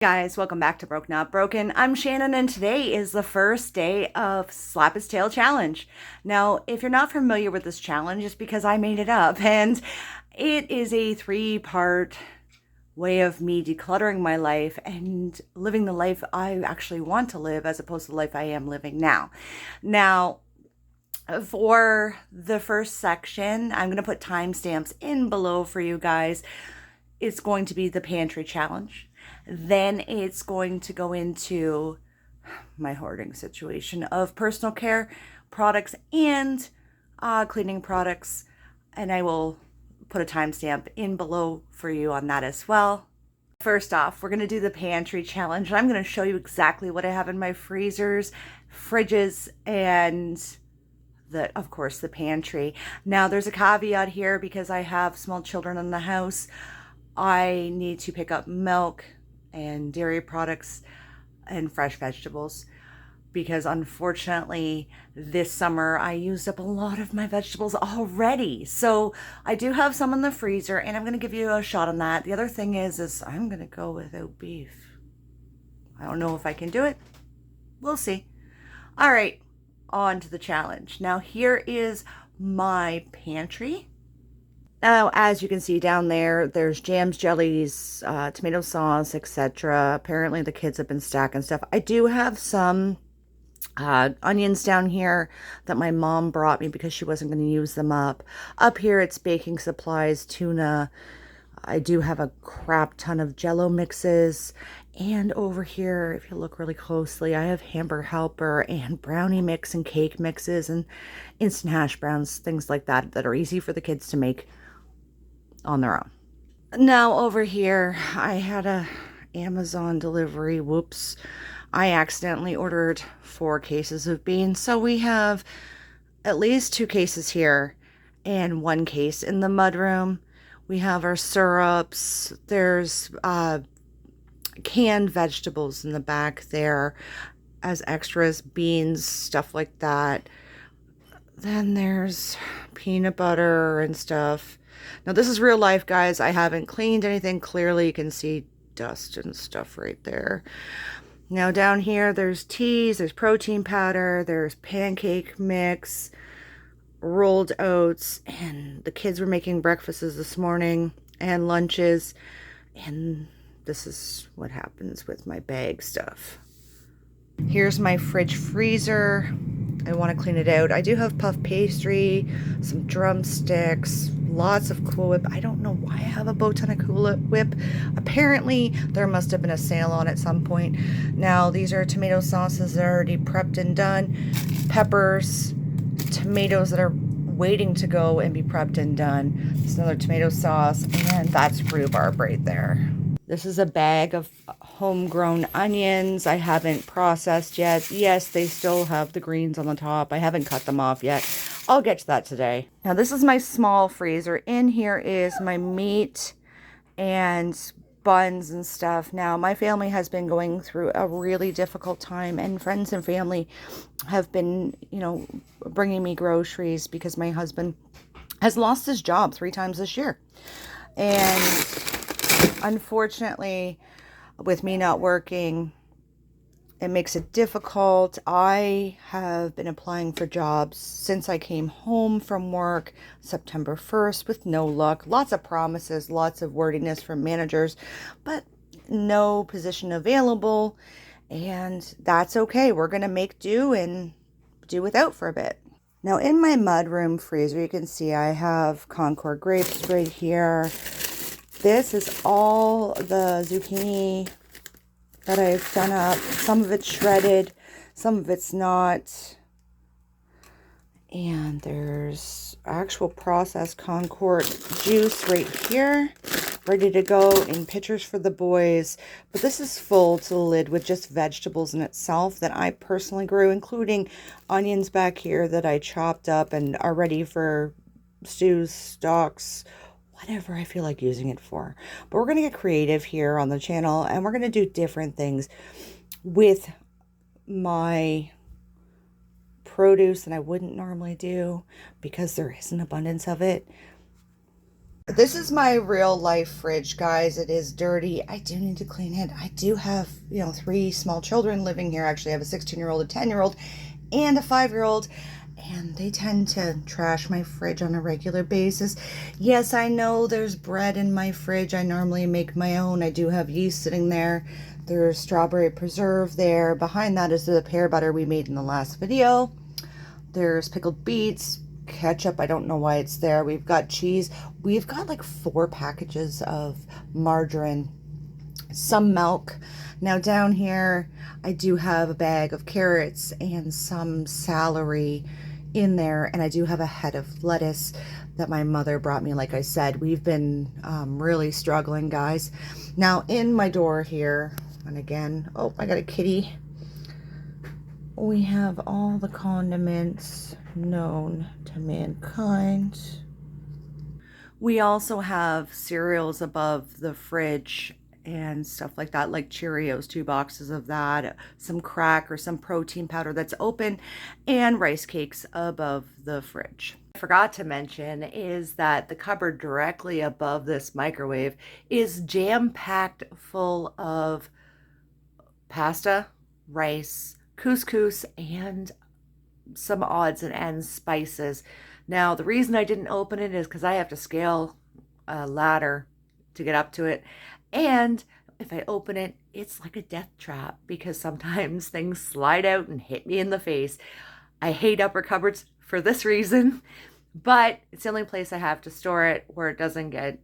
Guys, welcome back to Broke Not Broken. I'm Shannon, and today is the first day of Slap His Tail Challenge. Now, if you're not familiar with this challenge, it's because I made it up, and it is a 3-part way of me decluttering my life and living the life I actually want to live as opposed to the life I am living now. Now, for the first section, I'm going to put timestamps in below for you guys. It's going to be the pantry challenge. Then it's going to go into my hoarding situation of personal care products and cleaning products. And I will put a timestamp in below for you on that as well. First off, we're going to do the pantry challenge. I'm going to show you exactly what I have in my freezers, fridges, and of course, the pantry. Now, there's a caveat here because I have small children in the house. I need to pick up milk and dairy products and fresh vegetables because unfortunately this summer I used up a lot of my vegetables already. So I do have some in the freezer and I'm going to give you a shot on that. The other thing is I'm going to go without beef. I don't know if I can do it. We'll see. All right, on to the challenge. Now here is my pantry. Now, as you can see down there, there's jams, jellies, tomato sauce, etc. Apparently the kids have been stacking stuff. I do have some onions down here that my mom brought me because she wasn't going to use them up. Up here it's baking supplies, tuna. I do have a crap ton of Jello mixes. And over here, if you look really closely, I have Hamburger Helper and brownie mix and cake mixes and instant hash browns, things like that that are easy for the kids to make on their own. Now over here, I had a Amazon delivery. Whoops. I accidentally ordered 4 cases of beans. So we have at least 2 cases here and 1 case in the mudroom. We have our syrups. There's canned vegetables in the back there as extras, beans, stuff like that. Then there's peanut butter and stuff. Now this is real life, guys. I haven't cleaned anything. Clearly you can see dust and stuff right there. Now down here there's teas, there's protein powder, there's pancake mix, rolled oats, and the kids were making breakfasts this morning and lunches, and this is what happens with my bag stuff. Here's my fridge freezer. I want to clean it out. I do have puff pastry, some drumsticks, lots of Cool Whip. I don't know why I have a bow ton of Cool Whip. Apparently there must have been a sale on at some point. Now these are tomato sauces that are already prepped and done, peppers, tomatoes that are waiting to go and be prepped and done. There's another tomato sauce, and that's rhubarb right there. This is a bag of homegrown onions. I haven't processed yet. Yes, they still have the greens on the top. I haven't cut them off yet. I'll get to that today. Now, this is my small freezer. In here is my meat and buns and stuff. Now, my family has been going through a really difficult time, and friends and family have been, bringing me groceries because my husband has lost his job 3 times this year. And unfortunately, with me not working, it makes it difficult. I have been applying for jobs since I came home from work September 1st with no luck. Lots of promises, lots of wordiness from managers, but no position available. And that's okay. We're going to make do and do without for a bit. Now in my mudroom freezer, you can see I have Concord grapes right here. This is all the zucchini that I've done up. Some of it's shredded, some of it's not. And there's actual processed Concord juice right here, ready to go in pitchers for the boys. But this is full to the lid with just vegetables in itself that I personally grew, including onions back here that I chopped up and are ready for stews, stocks, whatever I feel like using it for. But we're going to get creative here on the channel, and we're going to do different things with my produce than I wouldn't normally do because there is an abundance of it. This is my real life fridge, guys. It is dirty. I do need to clean it. I do have, three small children living here. Actually, I have a 16-year-old, a 10-year-old, and a 5-year-old. And they tend to trash my fridge on a regular basis. Yes, I know there's bread in my fridge. I normally make my own. I do have yeast sitting there. There's strawberry preserve there. Behind that is the pear butter we made in the last video. There's pickled beets, ketchup. I don't know why it's there. We've got cheese. We've got like 4 packages of margarine, some milk. Now down here, I do have a bag of carrots and some celery in there, and I do have a head of lettuce that my mother brought me. Like I said, we've been really struggling, guys. Now in my door here, and again, oh, I got a kitty. We have all the condiments known to mankind. We also have cereals above the fridge and stuff like that, like Cheerios, 2 boxes of that, some crack or some protein powder that's open, and rice cakes above the fridge. I forgot to mention is that the cupboard directly above this microwave is jam-packed full of pasta, rice, couscous, and some odds and ends spices. Now, the reason I didn't open it is because I have to scale a ladder to get up to it. And if I open it, it's like a death trap because sometimes things slide out and hit me in the face. I hate upper cupboards for this reason, but it's the only place I have to store it where it doesn't get,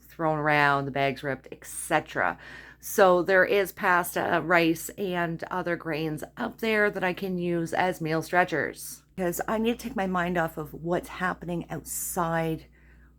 thrown around, the bags ripped, etc. So there is pasta, rice, and other grains up there that I can use as meal stretchers because I need to take my mind off of what's happening outside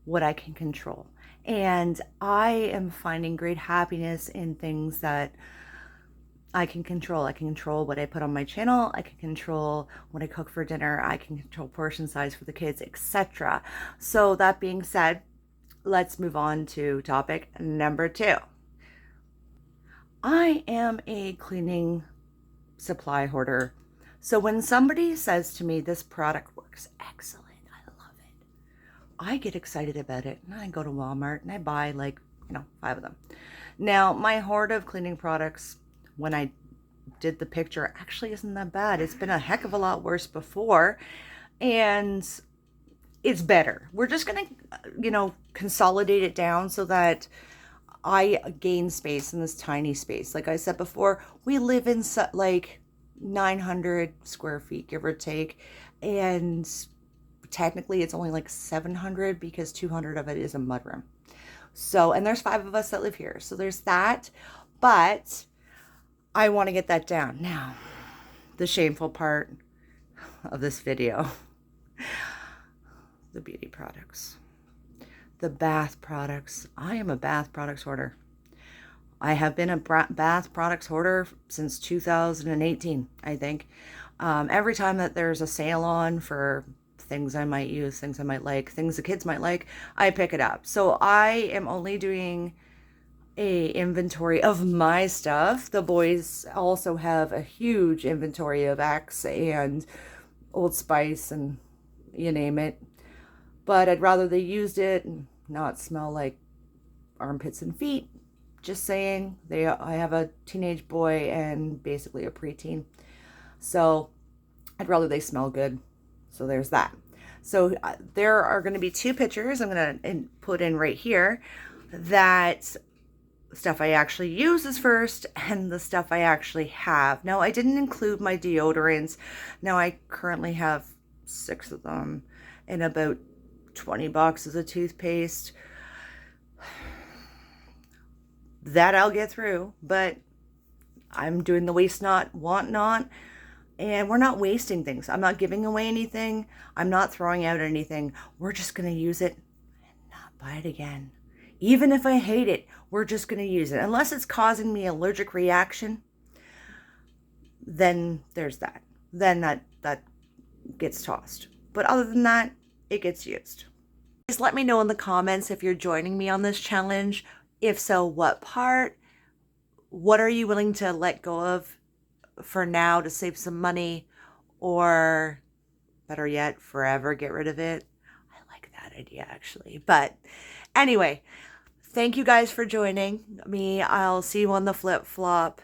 what I can control. And I am finding great happiness in things that I can control. I can control what I put on my channel. I can control what I cook for dinner. I can control portion size for the kids, etc. So that being said, let's move on to topic number 2. I am a cleaning supply hoarder. So when somebody says to me, this product works excellent, I love it, I get excited about it. And I go to Walmart and I buy 5 of them. Now, my hoard of cleaning products, when I did the picture, actually isn't that bad. It's been a heck of a lot worse before. And it's better. We're just going to, consolidate it down so that I gain space in this tiny space. Like I said before, we live in 900 square feet, give or take. And technically it's only 700 because 200 of it is a mudroom. So, and there's 5 of us that live here. So there's that, but I want to get that down. Now, the shameful part of this video, the beauty products, the bath products. I am a bath products hoarder. I have been a bath products hoarder since 2018, I think. Every time that there's a sale on for things I might use, things I might like, things the kids might like, I pick it up. So I am only doing a inventory of my stuff. The boys also have a huge inventory of Axe and Old Spice and you name it. But I'd rather they used it and not smell like armpits and feet. Just saying, I have a teenage boy and basically a preteen. So I'd rather they smell good. So there's that. So there are going to be 2 pictures I'm going to put in right here. That stuff I actually use is first and the stuff I actually have. Now, I didn't include my deodorants. Now, I currently have 6 of them and about 20 boxes of toothpaste. That I'll get through, but I'm doing the waste not, want not, and we're not wasting things. I'm not giving away anything. I'm not throwing out anything. We're just going to use it and not buy it again. Even if I hate it, we're just going to use it. Unless it's causing me allergic reaction, then there's that. Then that gets tossed. But other than that, it gets used. Please let me know in the comments if you're joining me on this challenge. If so, what part? What are you willing to let go of for now to save some money? Or better yet, forever get rid of it? I like that idea actually. But Anyway, thank you guys for joining me. I'll see you on the flip flop.